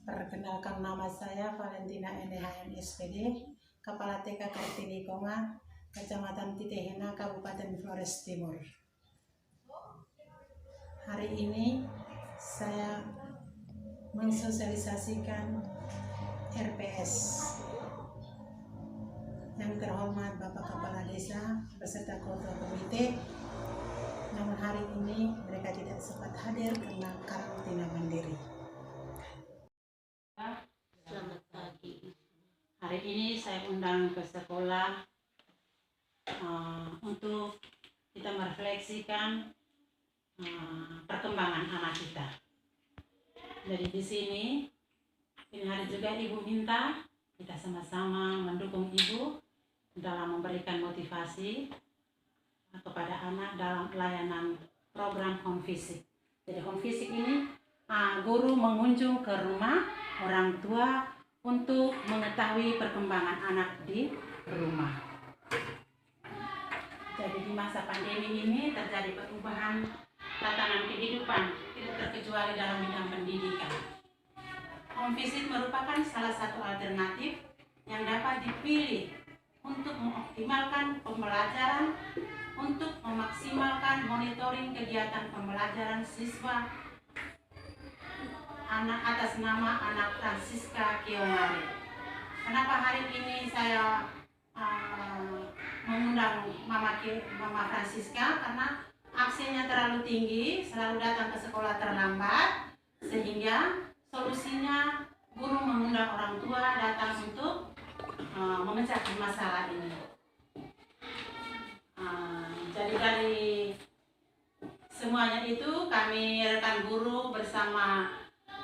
Perkenalkan, nama saya Valentina NDHM SPD, Kepala TK Kartini Konga, Kecamatan Titehena, Kabupaten Flores Timur. Hari ini saya mensosialisasikan RPS. Yang terhormat Bapak Kepala Desa beserta Ketua Komite, namun hari ini mereka tidak sempat hadir karena karantina mandiri. Selamat pagi. Hari ini saya undang ke sekolah untuk kita merefleksikan perkembangan anak kita. Jadi di sini ini hari juga Ibu minta kita sama-sama mendukung Ibu dalam memberikan motivasi kepada anak dalam pelayanan program home visit. Jadi home visit ini guru mengunjung ke rumah orang tua untuk mengetahui perkembangan anak di rumah. Jadi di masa pandemi ini terjadi perubahan tatanan kehidupan, tidak terkecuali dalam bidang pendidikan. Home visit merupakan salah satu alternatif yang dapat dipilih untuk mengoptimalkan pembelajaran, untuk memaksimalkan monitoring kegiatan pembelajaran siswa anak atas nama anak Francisca Kiomare. Kenapa hari ini saya mengundang Mama Francisca? Karena aksinya terlalu tinggi, selalu datang ke sekolah terlambat, sehingga solusinya guru mengundang orang tua datang untuk memecahkan masalah ini. Jadi dari semuanya itu kami rekan guru bersama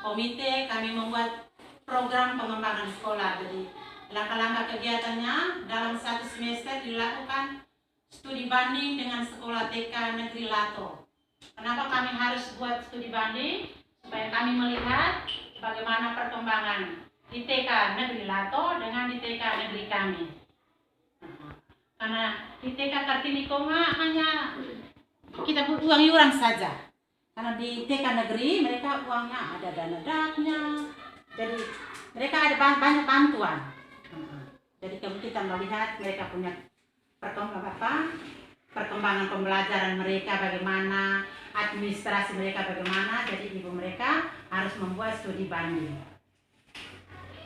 komite kami membuat program pengembangan sekolah. Jadi langkah-langkah kegiatannya dalam 1 semester dilakukan studi banding dengan sekolah TK Negeri Lato. Kenapa kami harus buat studi banding? Supaya kami melihat bagaimana perkembangan di TK Negeri Lato dengan di TK Negeri kami. Karena di TK Kartini Konga hanya kita uang iuran saja. Karena di TK Negeri mereka uangnya ada dana daknya. Jadi mereka ada banyak bantuan. Jadi kita melihat mereka punya perkembangan pembelajaran mereka bagaimana, administrasi mereka bagaimana. Jadi ibu mereka harus membuat studi banding.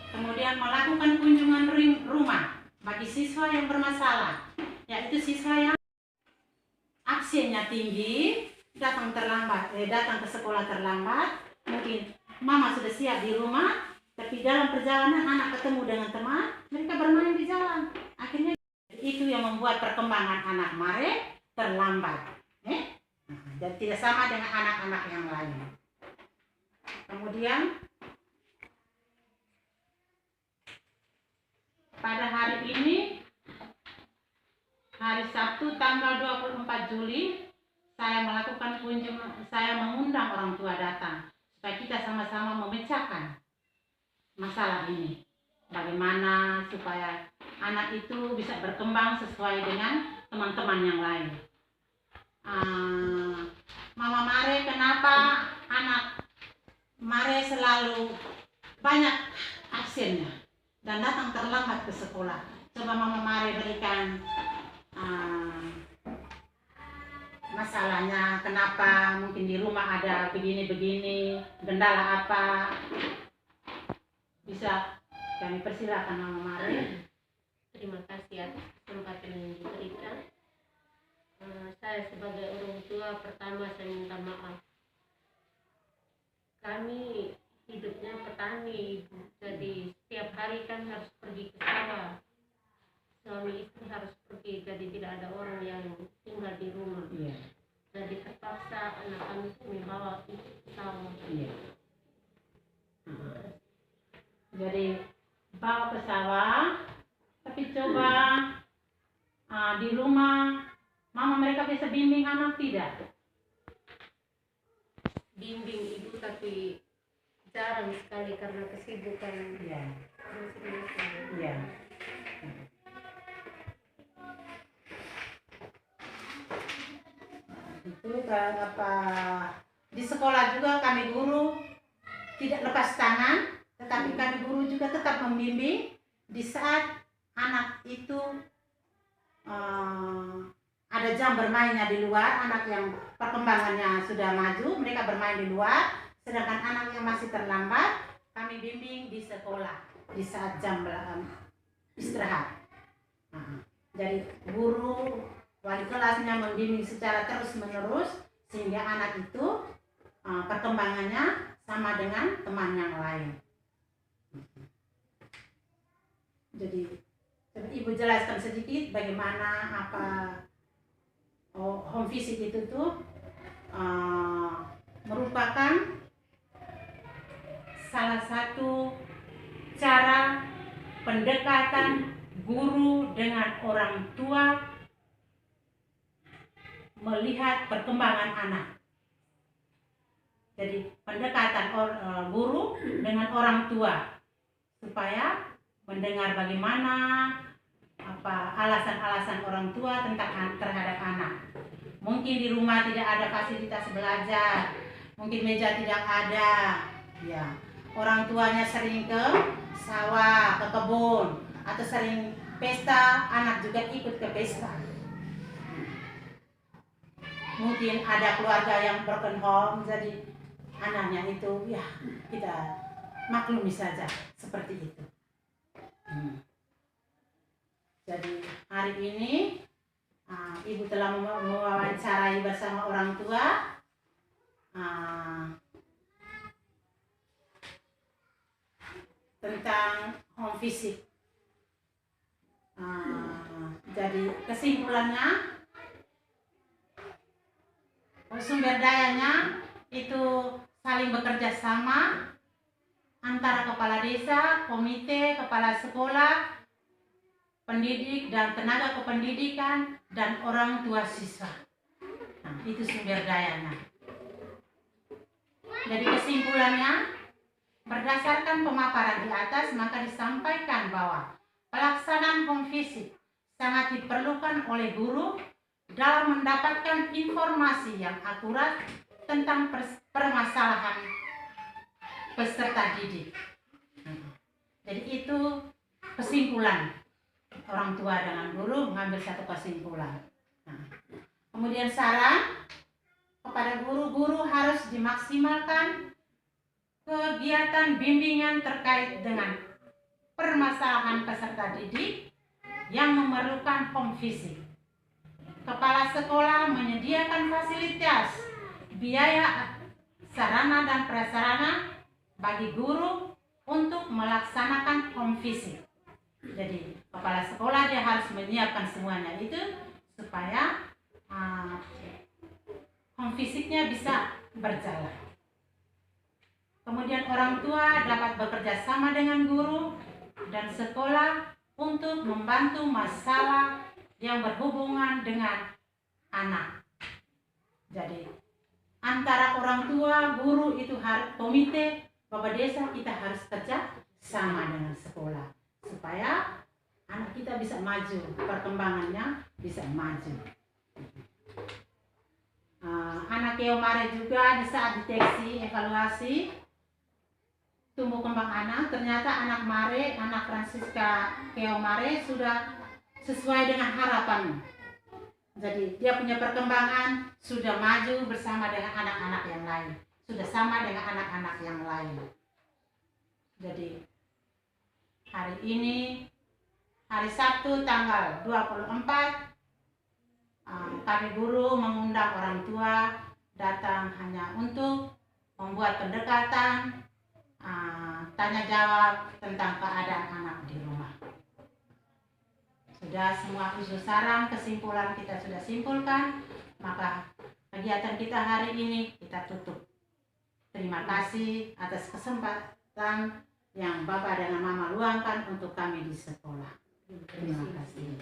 Kemudian melakukan kunjungan rumah bagi siswa yang bermasalah, yaitu siswa yang absennya tinggi, datang ke sekolah terlambat. Mungkin mama sudah siap di rumah, tapi dalam perjalanan anak ketemu dengan teman, mereka bermain di jalan. Akhirnya itu yang membuat perkembangan anak Mare terlambat. Dan tidak sama dengan anak-anak yang lain. Kemudian pada hari ini, hari Sabtu tanggal 24 Juli, saya mengundang orang tua datang supaya kita sama-sama memecahkan masalah ini. Bagaimana supaya anak itu bisa berkembang sesuai dengan teman-teman yang lain. Mama Mare, kenapa anak Mare selalu banyak absennya dan datang terlambat ke sekolah? Coba Mama Mare berikan masalahnya, kenapa mungkin di rumah ada begini-begini, kendala apa? Bisa kami persilakan Mama Mare. Terima kasih atas kesempatan yang diberikan. Saya sebagai orang tua, pertama saya minta maaf. Kami hidupnya petani, jadi setiap hari kan harus pergi ke sawah. Suami istri harus pergi, jadi tidak ada orang yang tinggal di rumah. Jadi terpaksa anak kami membawa ke sawah. Jadi bawa ke sawah, tapi coba di rumah mama mereka bisa bimbing anak tidak? Bimbing ibu, tapi jarang sekali karena kesibukan. Iya. Itu apa? Di sekolah juga kami guru tidak lepas tangan, tetapi kami guru juga tetap membimbing di saat anak itu ada jam bermainnya di luar. Anak yang perkembangannya sudah maju, mereka bermain di luar, sedangkan anak yang masih terlambat kami bimbing di sekolah di saat jam istirahat. Jadi guru wali kelasnya membimbing secara terus-menerus sehingga anak itu perkembangannya sama dengan teman yang lain. Jadi coba Ibu jelaskan sedikit bagaimana home visit itu tuh merupakan salah satu cara pendekatan guru dengan orang tua melihat perkembangan anak. Jadi pendekatan guru dengan orang tua supaya mendengar bagaimana alasan-alasan orang tua terhadap anak. Mungkin di rumah tidak ada fasilitas belajar, mungkin meja tidak ada, ya. Orang tuanya sering ke sawah, ke kebun, atau sering pesta, anak juga ikut ke pesta. Mungkin ada keluarga yang broken home, jadi anaknya itu ya kita maklumi saja seperti itu. Jadi hari ini Ibu telah mewawancarai bersama orang tua tentang home visit. Jadi kesimpulannya, sumber dayanya itu saling bekerja sama antara kepala desa, komite, kepala sekolah, pendidik dan tenaga kependidikan, dan orang tua siswa. Itu sumber dayanya. Jadi kesimpulannya, berdasarkan pemaparan di atas, maka disampaikan bahwa pelaksanaan home visit sangat diperlukan oleh guru dalam mendapatkan informasi yang akurat tentang permasalahan peserta didik. Jadi itu kesimpulan orang tua dengan guru mengambil satu kesimpulan. Kemudian saran kepada guru-guru harus dimaksimalkan kegiatan bimbingan terkait dengan permasalahan peserta didik yang memerlukan home visit. Kepala sekolah menyediakan fasilitas, biaya, sarana dan prasarana bagi guru untuk melaksanakan home visit. Jadi kepala sekolah dia harus menyiapkan semuanya itu supaya home visitnya bisa berjalan. Kemudian orang tua dapat bekerja sama dengan guru dan sekolah untuk membantu masalah yang berhubungan dengan anak. Jadi antara orang tua, guru itu harus komite, bapak desa kita harus kerja sama dengan sekolah supaya anak kita bisa maju, perkembangannya bisa maju. Anak Keomare juga di saat deteksi evaluasi tumbuh kembang anak, ternyata anak Mare, anak Francisca Keomare sudah sesuai dengan harapan. Jadi dia punya perkembangan sudah maju bersama dengan anak-anak yang lain, sudah sama dengan anak-anak yang lain. Jadi hari ini hari Sabtu tanggal 24 kami guru mengundang orang tua datang hanya untuk membuat pendekatan, tanya jawab tentang keadaan anak di rumah. Sudah semua usul saran, kesimpulan kita sudah simpulkan, maka kegiatan kita hari ini kita tutup. Terima kasih atas kesempatan yang Bapak dan Mama luangkan untuk kami di sekolah. Terima kasih.